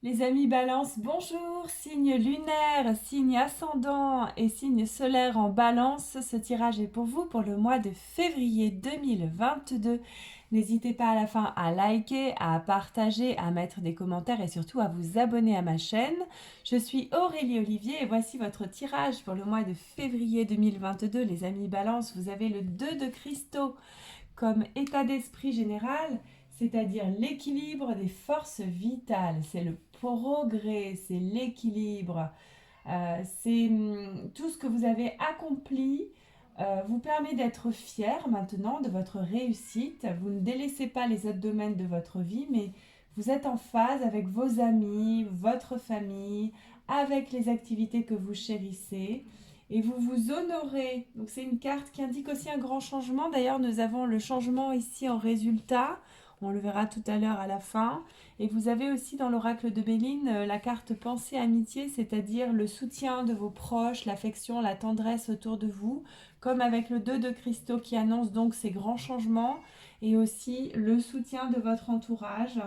Les amis Balance, bonjour! Signe lunaire, signe ascendant et signe solaire en Balance, ce tirage est pour vous pour le mois de février 2022. N'hésitez pas à la fin à liker, à partager, à mettre des commentaires et surtout à vous abonner à ma chaîne. Je suis Aurélie Olivier et voici votre tirage pour le mois de février 2022. Les amis Balance, vous avez le 2 de cristaux comme état d'esprit général, c'est-à-dire l'équilibre des forces vitales. C'est le progrès, c'est l'équilibre, c'est tout ce que vous avez accompli vous permet d'être fier maintenant de votre réussite. Vous ne délaissez pas les autres domaines de votre vie, mais vous êtes en phase avec vos amis, votre famille, avec les activités que vous chérissez. Et vous vous honorez. Donc c'est une carte qui indique aussi un grand changement. D'ailleurs, nous avons le changement ici en résultat. On le verra tout à l'heure à la fin. Et vous avez aussi dans l'oracle de Béline la carte pensée amitié, c'est-à-dire le soutien de vos proches, l'affection, la tendresse autour de vous, comme avec le 2 de cristaux qui annonce donc ces grands changements et aussi le soutien de votre entourage.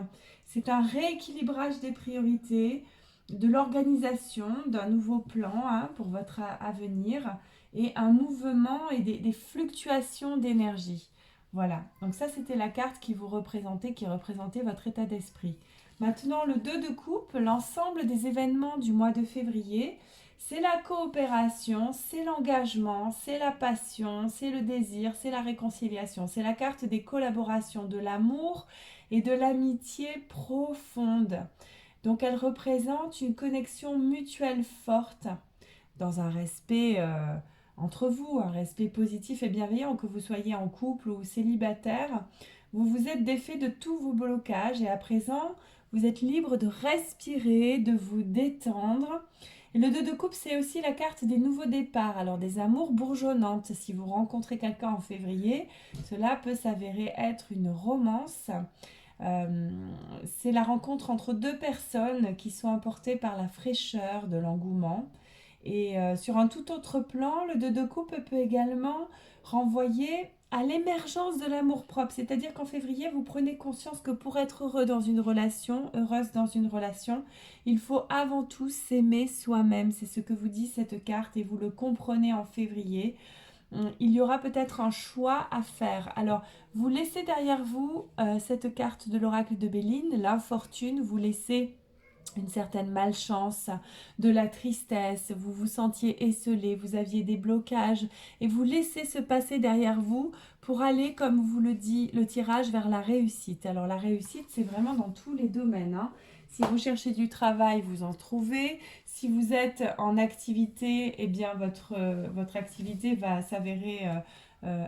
C'est un rééquilibrage des priorités, de l'organisation, d'un nouveau plan pour votre avenir et un mouvement et des fluctuations d'énergie. Voilà, donc ça c'était la carte qui vous représentait, qui représentait votre état d'esprit. Maintenant, le 2 de coupe, l'ensemble des événements du mois de février, c'est la coopération, c'est l'engagement, c'est la passion, c'est le désir, c'est la réconciliation. C'est la carte des collaborations, de l'amour et de l'amitié profonde. Donc elle représente une connexion mutuelle forte dans un respect entre vous, un respect positif et bienveillant, que vous soyez en couple ou célibataire. Vous vous êtes défait de tous vos blocages et à présent, vous êtes libre de respirer, de vous détendre. Et le 2 de coupe, c'est aussi la carte des nouveaux départs, alors des amours bourgeonnantes. Si vous rencontrez quelqu'un en février, cela peut s'avérer être une romance. Euh, c'est la rencontre entre deux personnes qui sont emportées par la fraîcheur de l'engouement. Et sur un tout autre plan, le 2 de coupe peut également renvoyer à l'émergence de l'amour-propre. C'est-à-dire qu'en février, vous prenez conscience que pour être heureux dans une relation, heureuse dans une relation, il faut avant tout s'aimer soi-même. C'est ce que vous dit cette carte et vous le comprenez en février. Il y aura peut-être un choix à faire. Alors, vous laissez derrière vous cette carte de l'oracle de Béline, l'infortune, vous laissez une certaine malchance, de la tristesse, vous vous sentiez esselé, vous aviez des blocages et vous laissez se passer derrière vous pour aller, comme vous le dit le tirage, vers la réussite. Alors la réussite, c'est vraiment dans tous les domaines. Si vous cherchez du travail, vous en trouvez. Si vous êtes en activité, eh bien votre activité va s'avérer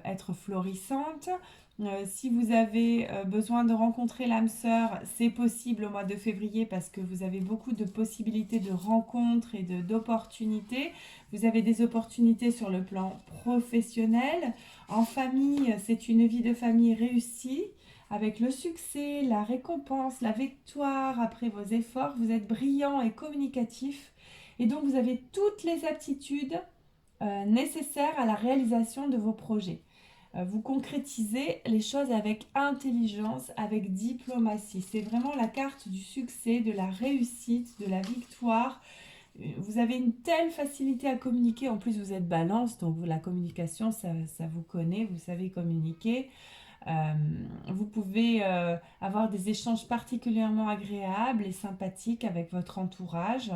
être florissante. Si vous avez besoin de rencontrer l'âme sœur, c'est possible au mois de février parce que vous avez beaucoup de possibilités de rencontres et d'opportunités. Vous avez des opportunités sur le plan professionnel. En famille, c'est une vie de famille réussie avec le succès, la récompense, la victoire après vos efforts. Vous êtes brillant et communicatif et donc vous avez toutes les aptitudes nécessaires à la réalisation de vos projets. Vous concrétisez les choses avec intelligence, avec diplomatie. C'est vraiment la carte du succès, de la réussite, de la victoire. Vous avez une telle facilité à communiquer. En plus, vous êtes balance, donc la communication, ça vous connaît, vous savez communiquer. Euh, vous pouvez avoir des échanges particulièrement agréables et sympathiques avec votre entourage.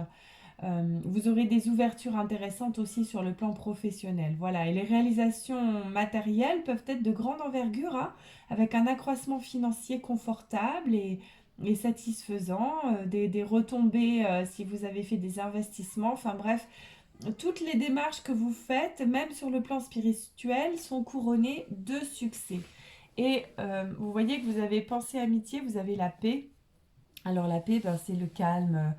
Vous aurez des ouvertures intéressantes aussi sur le plan professionnel. Voilà, et les réalisations matérielles peuvent être de grande envergure, avec un accroissement financier confortable et satisfaisant, des retombées si vous avez fait des investissements. Enfin bref, toutes les démarches que vous faites, même sur le plan spirituel, sont couronnées de succès. Et vous voyez que vous avez pensée amitié, vous avez la paix. Alors la paix, ben, c'est le calme,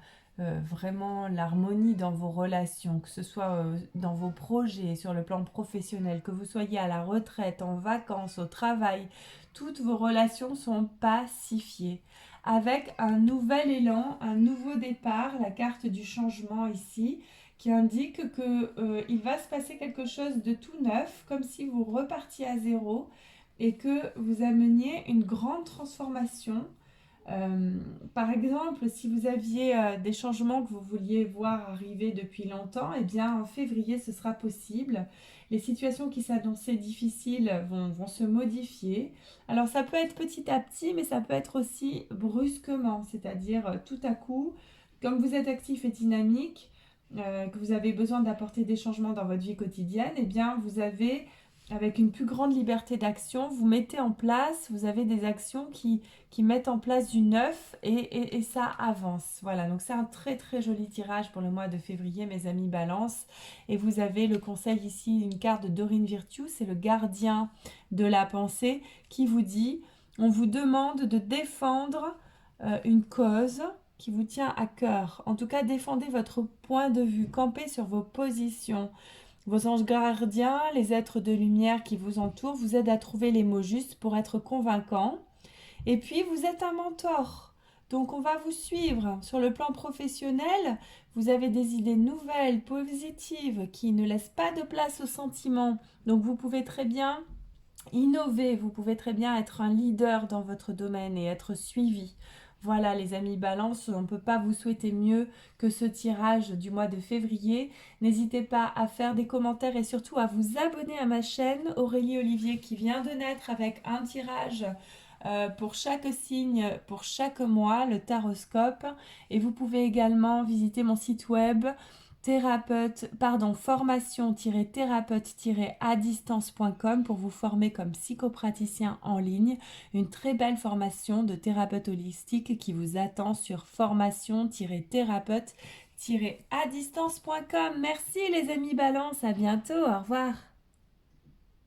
vraiment l'harmonie dans vos relations, que ce soit dans vos projets, sur le plan professionnel, que vous soyez à la retraite, en vacances, au travail, toutes vos relations sont pacifiées. Avec un nouvel élan, un nouveau départ, la carte du changement ici, qui indique que il va se passer quelque chose de tout neuf, comme si vous repartiez à zéro et que vous ameniez une grande transformation Euh, Par exemple, si vous aviez des changements que vous vouliez voir arriver depuis longtemps, eh bien en février, ce sera possible. Les situations qui s'annonçaient difficiles vont se modifier. Alors ça peut être petit à petit, mais ça peut être aussi brusquement, c'est-à-dire tout à coup, comme vous êtes actif et dynamique, que vous avez besoin d'apporter des changements dans votre vie quotidienne, eh bien vous avez, avec une plus grande liberté d'action, vous mettez en place, vous avez des actions qui mettent en place du neuf et ça avance. Voilà, donc c'est un très très joli tirage pour le mois de février, mes amis Balance. Et vous avez le conseil ici, une carte de Dorine Virtue, c'est le gardien de la pensée qui vous dit, on vous demande de défendre une cause qui vous tient à cœur. En tout cas, défendez votre point de vue, campez sur vos positions. Vos anges gardiens, les êtres de lumière qui vous entourent, vous aident à trouver les mots justes pour être convaincant. Et puis, vous êtes un mentor. Donc, on va vous suivre. Sur le plan professionnel, vous avez des idées nouvelles, positives, qui ne laissent pas de place aux sentiments. Donc, vous pouvez très bien innover, vous pouvez très bien être un leader dans votre domaine et être suivi. Voilà les amis Balance, on ne peut pas vous souhaiter mieux que ce tirage du mois de février. N'hésitez pas à faire des commentaires et surtout à vous abonner à ma chaîne Aurélie Olivier qui vient de naître avec un tirage pour chaque signe, pour chaque mois, le taroscope. Et vous pouvez également visiter mon site web formation-thérapeute-à-distance.com pour vous former comme psychopraticien en ligne. Une très belle formation de thérapeute holistique qui vous attend sur formation-thérapeute-à-distance.com. Merci les amis Balance, à bientôt, au revoir.